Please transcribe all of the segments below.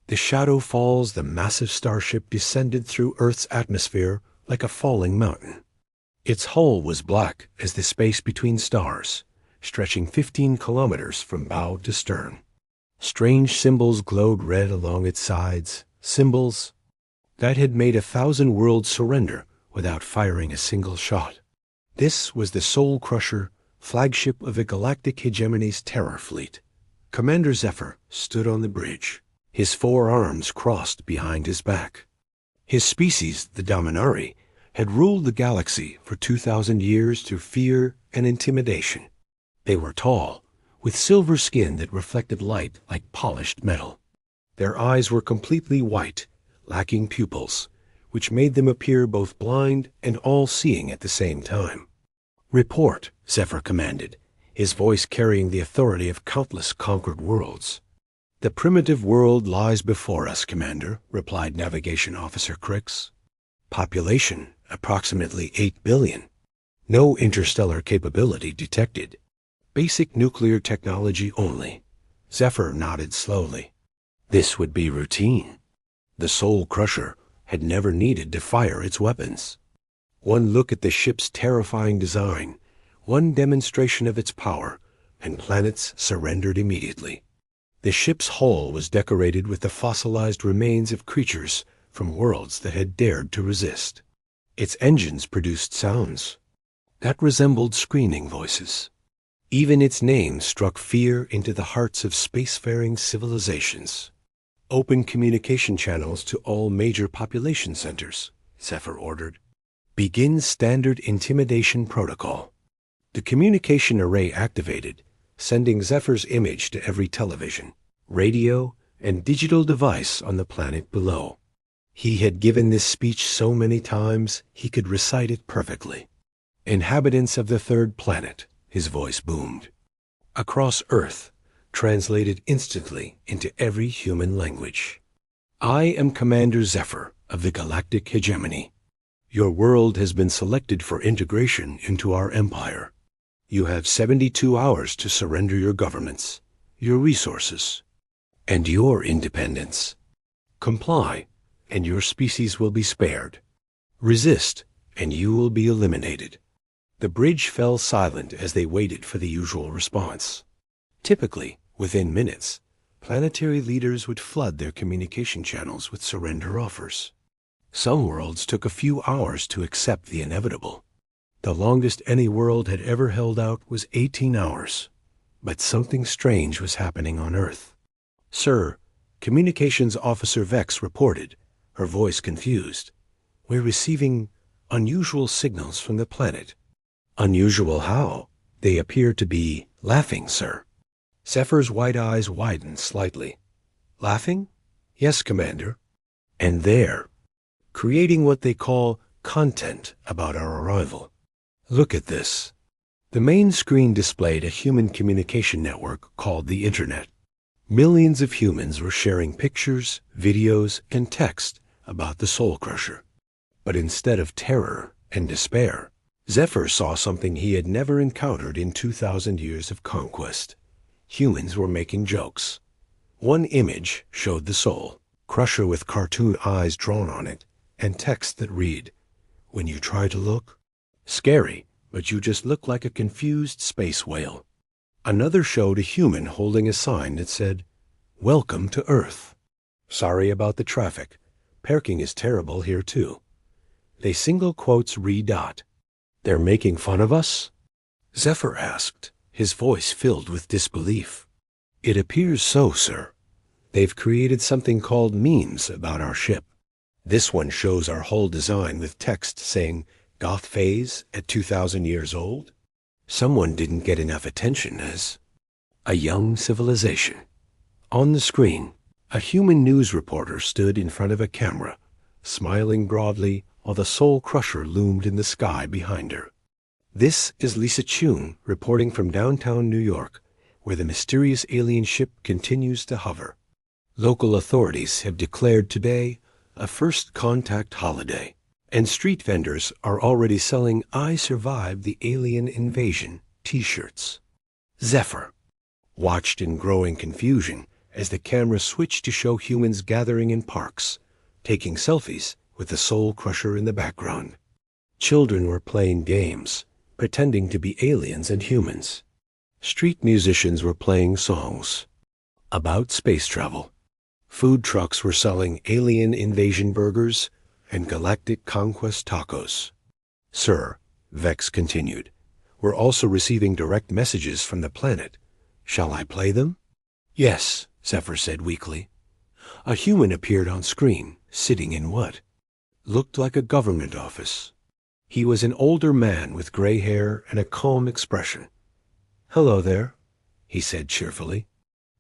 The shadow falls, the massive starship descended through Earth's atmosphere like a falling mountain. Its hull was black as the space between stars, stretching 15 kilometers from bow to stern. Strange symbols glowed red along its sides, symbols that had made 1,000 worlds surrender without firing a single shot. This was the Soul Crusher, flagship of the galactic hegemony's terror fleet. Commander Zephyr stood on the bridge, his 4 arms crossed behind his back. His species, the Dominari, had ruled the galaxy for 2,000 years through fear and intimidation. They were tall, with silver skin that reflected light like polished metal. Their eyes were completely white, lacking pupils, which made them appear both blind and all-seeing at the same time. "Report," Zephyr commanded, his voice carrying the authority of countless conquered worlds. "The primitive world lies before us, Commander," replied Navigation Officer Crix. "Population, approximately 8 billion. No interstellar capability detected. Basic nuclear technology only." Zephyr nodded slowly. This would be routine. The Soul Crusher had never needed to fire its weapons. One look at the ship's terrifying design, one demonstration of its power, and planets surrendered immediately. The ship's hull was decorated with the fossilized remains of creatures from worlds that had dared to resist. Its engines produced sounds that resembled screaming voices. Even its name struck fear into the hearts of spacefaring civilizations. "Open communication channels to all major population centers," Zephyr ordered. "Begin standard intimidation protocol." The communication array activated, sending Zephyr's image to every television, radio, and digital device on the planet below. He had given this speech so many times he could recite it perfectly. "Inhabitants of the 3rd planet," his voice boomed. "Across Earth, translated instantly into every human language. I am Commander Zephyr of the Galactic Hegemony. Your world has been selected for integration into our empire. You have 72 hours to surrender your governments, your resources, and your independence. Comply, and your species will be spared. Resist, and you will be eliminated." The bridge fell silent as they waited for the usual response. Typically, within minutes, planetary leaders would flood their communication channels with surrender offers. Some worlds took a few hours to accept the inevitable. The longest any world had ever held out was 18 hours. But something strange was happening on Earth. "Sir," Communications Officer Vex reported, her voice confused. "We're receiving unusual signals from the planet." "Unusual how?" "They appear to be laughing, sir." Zephyr's white eyes widened slightly. "Laughing?" "Yes, Commander. And they're creating what they call content about our arrival. Look at this." The main screen displayed a human communication network called the Internet. Millions of humans were sharing pictures, videos, and text about the Soul Crusher. But instead of terror and despair, Zephyr saw something he had never encountered in 2,000 years of conquest. Humans were making jokes. One image showed the Soul Crusher with cartoon eyes drawn on it, and text that read, "When you try to look, scary, but you just look like a confused space whale." Another showed a human holding a sign that said, "Welcome to Earth. Sorry about the traffic. Parking is terrible here too." They single quotes re-dot. "They're making fun of us?" Zephyr asked, his voice filled with disbelief. "It appears so, sir. They've created something called memes about our ship. This one shows our hull design with text saying, 'Goth phase at 2,000 years old.' Someone didn't get enough attention as a young civilization." On the screen, a human news reporter stood in front of a camera, smiling broadly while the Soul Crusher loomed in the sky behind her. "This is Lisa Chun reporting from downtown New York, where the mysterious alien ship continues to hover. Local authorities have declared today a first contact holiday, and street vendors are already selling 'I Survived the Alien Invasion' t-shirts." Zephyr watched in growing confusion as the camera switched to show humans gathering in parks, taking selfies with the Soul Crusher in the background. Children were playing games, pretending to be aliens and humans. Street musicians were playing songs about space travel. Food trucks were selling alien invasion burgers and galactic conquest tacos. Sir, Vex continued, we're also receiving direct messages from the planet. Shall I play them? Yes, Zephyr said weakly. A human appeared on screen, sitting in what looked like a government office. He was an older man with gray hair and a calm expression. Hello there, he said cheerfully.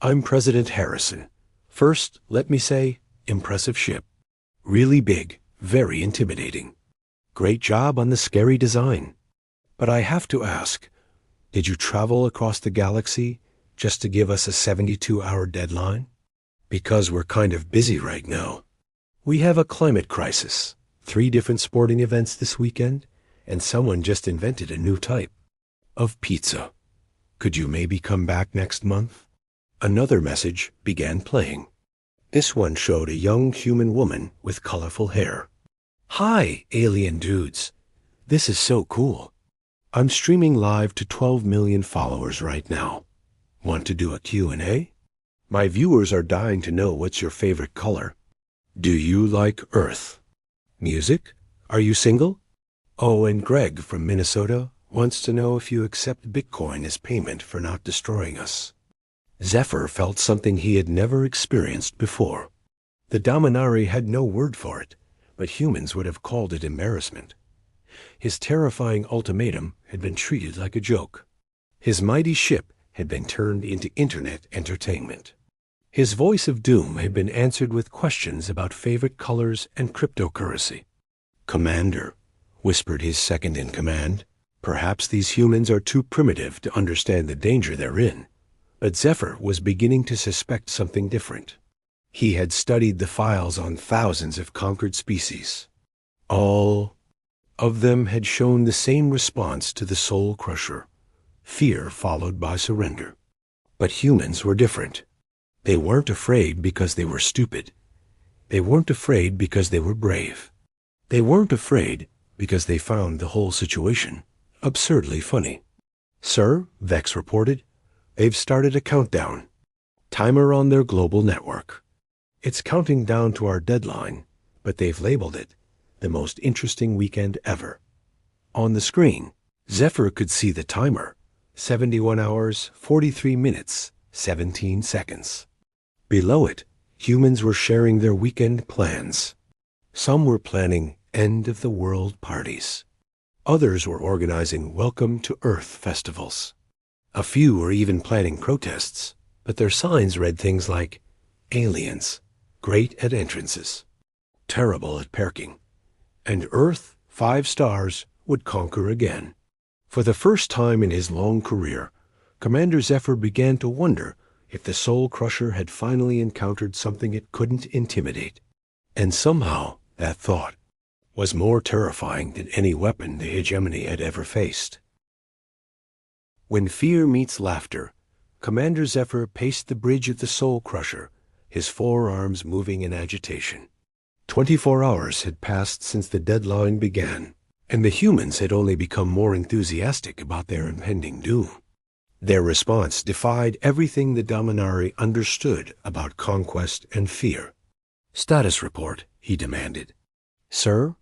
I'm President Harrison. First, let me say, impressive ship. Really big, very intimidating. Great job on the scary design. But I have to ask, did you travel across the galaxy just to give us a 72-hour deadline? Because we're kind of busy right now. We have a climate crisis, 3 different sporting events this weekend, and someone just invented a new type of pizza. Could you maybe come back next month? Another message began playing. This one showed a young human woman with colorful hair. Hi, alien dudes. This is so cool. I'm streaming live to 12 million followers right now. Want to do a Q&A? My viewers are dying to know what's your favorite color. Do you like Earth? Music? Are you single? Oh, and Greg from Minnesota wants to know if you accept Bitcoin as payment for not destroying us. Zephyr felt something he had never experienced before. The Dominari had no word for it, but humans would have called it embarrassment. His terrifying ultimatum had been treated like a joke. His mighty ship had been turned into internet entertainment. His voice of doom had been answered with questions about favorite colors and cryptocurrency. Commander, whispered his second-in-command, perhaps these humans are too primitive to understand the danger they're in. But Zephyr was beginning to suspect something different. He had studied the files on thousands of conquered species. All of them had shown the same response to the Soul Crusher, fear followed by surrender. But humans were different. They weren't afraid because they were stupid. They weren't afraid because they were brave. They weren't afraid because they found the whole situation absurdly funny. Sir, Vex reported, they've started a countdown. Timer on their global network. It's counting down to our deadline, but they've labeled it the most interesting weekend ever. On the screen, Zephyr could see the timer, 71 hours, 43 minutes, 17 seconds. Below it, humans were sharing their weekend plans. Some were planning end-of-the-world parties. Others were organizing Welcome to Earth festivals. A few were even planning protests, but their signs read things like, aliens, great at entrances, terrible at parking, and Earth, 5 stars, would conquer again. For the first time in his long career, Commander Zephyr began to wonder if the Soul Crusher had finally encountered something it couldn't intimidate. And somehow, that thought was more terrifying than any weapon the hegemony had ever faced. When fear meets laughter, Commander Zephyr paced the bridge of the Soul Crusher, his forearms moving in agitation. 24 hours had passed since the deadline began, and the humans had only become more enthusiastic about their impending doom. Their response defied everything the Dominari understood about conquest and fear. Status report, he demanded. Sir,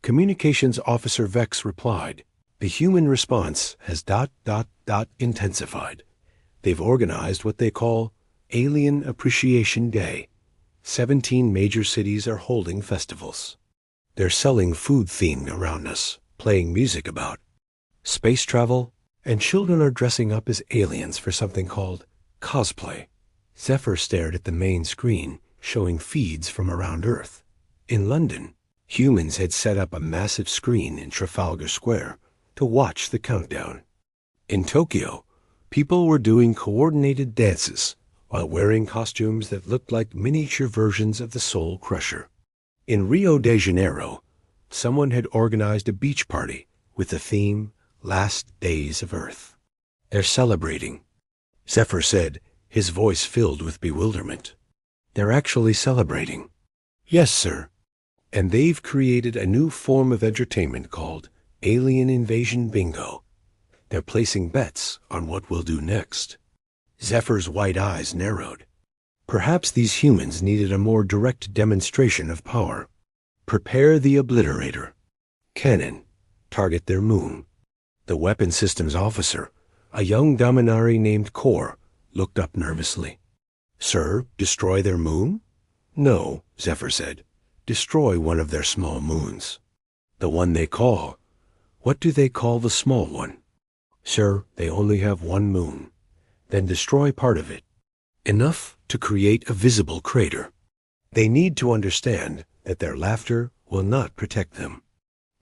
Communications Officer Vex replied, the human response has ... intensified. They've organized what they call Alien Appreciation Day. 17 major cities are holding festivals. They're selling food themed around us, playing music about space travel, and children are dressing up as aliens for something called cosplay. Zephyr stared at the main screen, showing feeds from around Earth. In London, humans had set up a massive screen in Trafalgar Square to watch the countdown. In Tokyo, people were doing coordinated dances while wearing costumes that looked like miniature versions of the Soul Crusher. In Rio de Janeiro, someone had organized a beach party with the theme Last Days of Earth. They're celebrating. Zephyr said, his voice filled with bewilderment. They're actually celebrating. Yes, sir. And they've created a new form of entertainment called Alien Invasion Bingo. They're placing bets on what we'll do next. Zephyr's white eyes narrowed. Perhaps these humans needed a more direct demonstration of power. Prepare the obliterator. Cannon. Target their moon. The weapon systems officer, a young Dominari named Kor, looked up nervously. Sir, destroy their moon? No, Zephyr said. Destroy one of their small moons. The one they call. What do they call the small one? Sir, they only have one moon. Then destroy part of it. Enough to create a visible crater. They need to understand that their laughter will not protect them.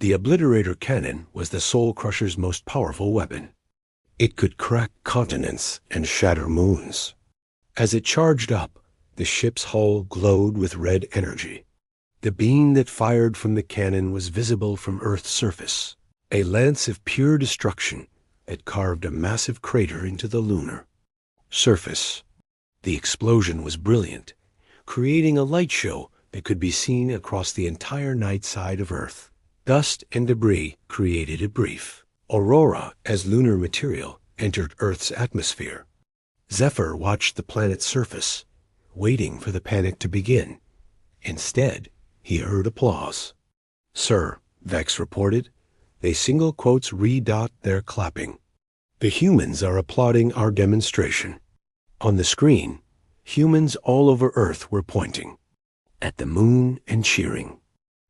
The obliterator cannon was the Soul Crusher's most powerful weapon. It could crack continents and shatter moons. As it charged up, the ship's hull glowed with red energy. The beam that fired from the cannon was visible from Earth's surface, a lance of pure destruction that carved a massive crater into the lunar surface. The explosion was brilliant, creating a light show that could be seen across the entire night side of Earth. Dust and debris created a brief aurora as lunar material entered Earth's atmosphere. Zephyr watched the planet's surface, waiting for the panic to begin. Instead, he heard applause. Sir, Vex reported, they single quotes redot their clapping. The humans are applauding our demonstration. On the screen, humans all over Earth were pointing at the moon and cheering.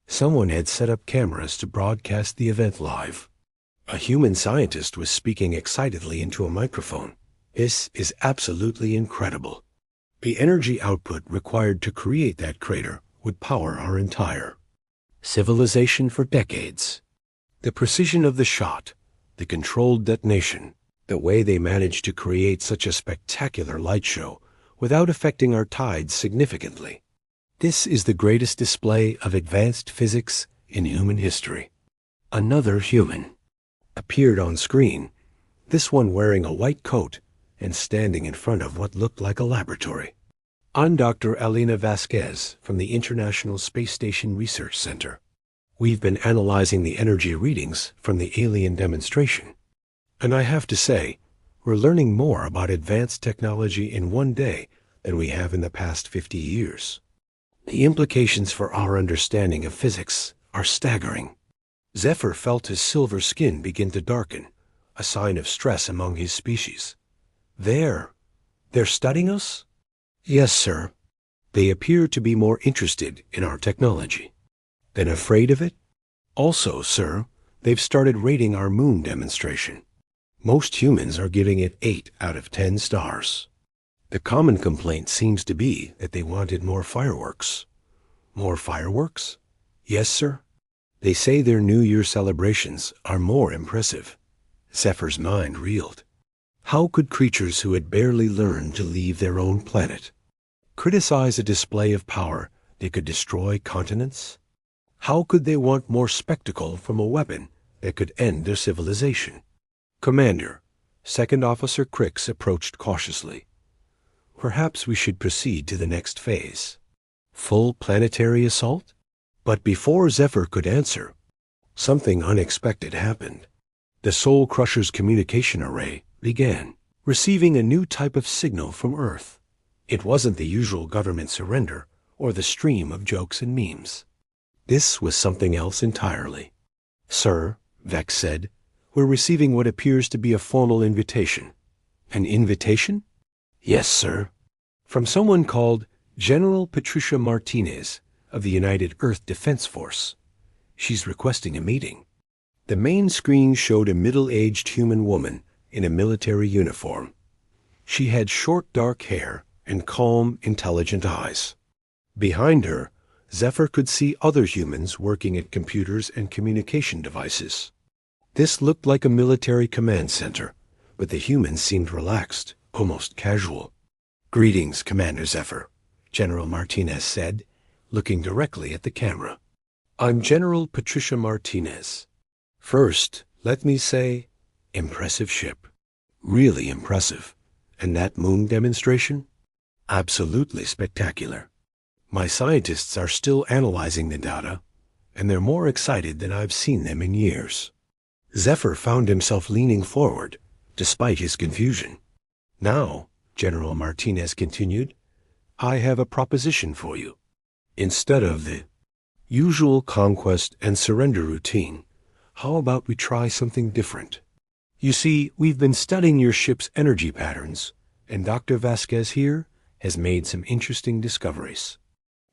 Someone had set up cameras to broadcast the event live. A human scientist was speaking excitedly into a microphone. This is absolutely incredible. The energy output required to create that crater would power our entire civilization for decades. The precision of the shot, the controlled detonation, the way they managed to create such a spectacular light show without affecting our tides significantly. This is the greatest display of advanced physics in human history. Another human appeared on screen, this one wearing a white coat and standing in front of what looked like a laboratory. I'm Dr. Alina Vasquez from the International Space Station Research Center. We've been analyzing the energy readings from the alien demonstration. And I have to say, we're learning more about advanced technology in one day than we have in the past 50 years. The implications for our understanding of physics are staggering. Zephyr felt his silver skin begin to darken, a sign of stress among his species. They're studying us? Yes, sir. They appear to be more interested in our technology than afraid of it. Also, sir, they've started rating our moon demonstration. Most humans are giving it 8 out of 10 stars. The common complaint seems to be that they wanted more fireworks. More fireworks? Yes, sir. They say their New Year celebrations are more impressive. Zephyr's mind reeled. How could creatures who had barely learned to leave their own planet criticize a display of power that could destroy continents? How could they want more spectacle from a weapon that could end their civilization? Commander, Second Officer Crix approached cautiously. Perhaps we should proceed to the next phase. Full planetary assault? But before Zephyr could answer, something unexpected happened. The Soul Crusher's communication array began receiving a new type of signal from Earth. It wasn't the usual government surrender or the stream of jokes and memes. This was something else entirely. Sir, Vex said, we're receiving what appears to be a formal invitation. An invitation? Yes, sir. From someone called General Patricia Martinez of the United Earth Defense Force. She's requesting a meeting. The main screen showed a middle-aged human woman in a military uniform. She had short dark hair and calm, intelligent eyes. Behind her, Zephyr could see other humans working at computers and communication devices. This looked like a military command center, but the humans seemed relaxed, almost casual. Greetings, Commander Zephyr, General Martinez said, looking directly at the camera. I'm General Patricia Martinez. First, let me say, impressive ship. Really impressive. And that moon demonstration? Absolutely spectacular. My scientists are still analyzing the data, and they're more excited than I've seen them in years. Zephyr found himself leaning forward, despite his confusion. Now, General Martinez continued, I have a proposition for you. Instead of the usual conquest and surrender routine, how about we try something different? You see, we've been studying your ship's energy patterns, and Dr. Vasquez here has made some interesting discoveries.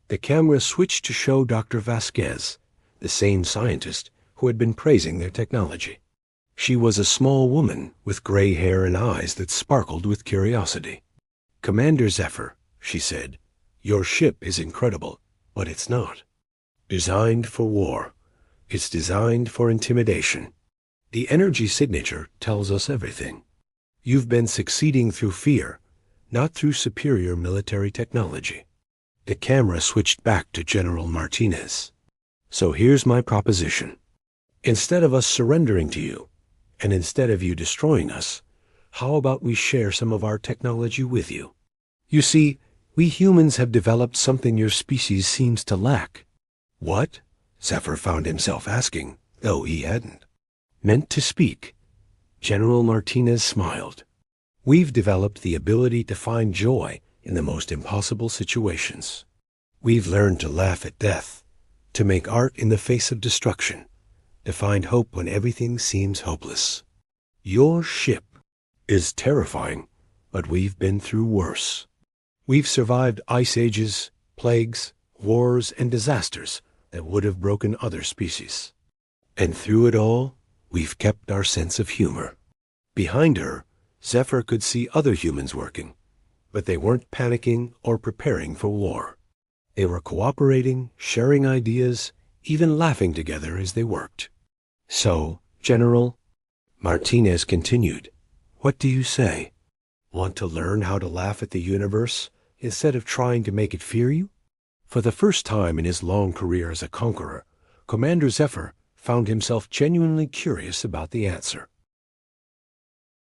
The camera switched to show Dr. Vasquez, the same scientist who had been praising their technology. She was a small woman with gray hair and eyes that sparkled with curiosity. Commander Zephyr, she said, your ship is incredible, but it's not designed for war. It's designed for intimidation. The energy signature tells us everything. You've been succeeding through fear, not through superior military technology. The camera switched back to General Martinez. So here's my proposition. Instead of us surrendering to you, and instead of you destroying us, how about we share some of our technology with you? You see, we humans have developed something your species seems to lack. What? Zephyr found himself asking, though he hadn't meant to speak. General Martinez smiled. We've developed the ability to find joy in the most impossible situations. We've learned to laugh at death, to make art in the face of destruction, to find hope when everything seems hopeless. Your ship is terrifying, but we've been through worse. We've survived ice ages, plagues, wars, and disasters that would have broken other species. And through it all, we've kept our sense of humor. Behind her, Zephyr could see other humans working, but they weren't panicking or preparing for war. They were cooperating, sharing ideas, even laughing together as they worked. So, General, Martinez continued, what do you say? Want to learn how to laugh at the universe instead of trying to make it fear you? For the first time in his long career as a conqueror, Commander Zephyr found himself genuinely curious about the answer.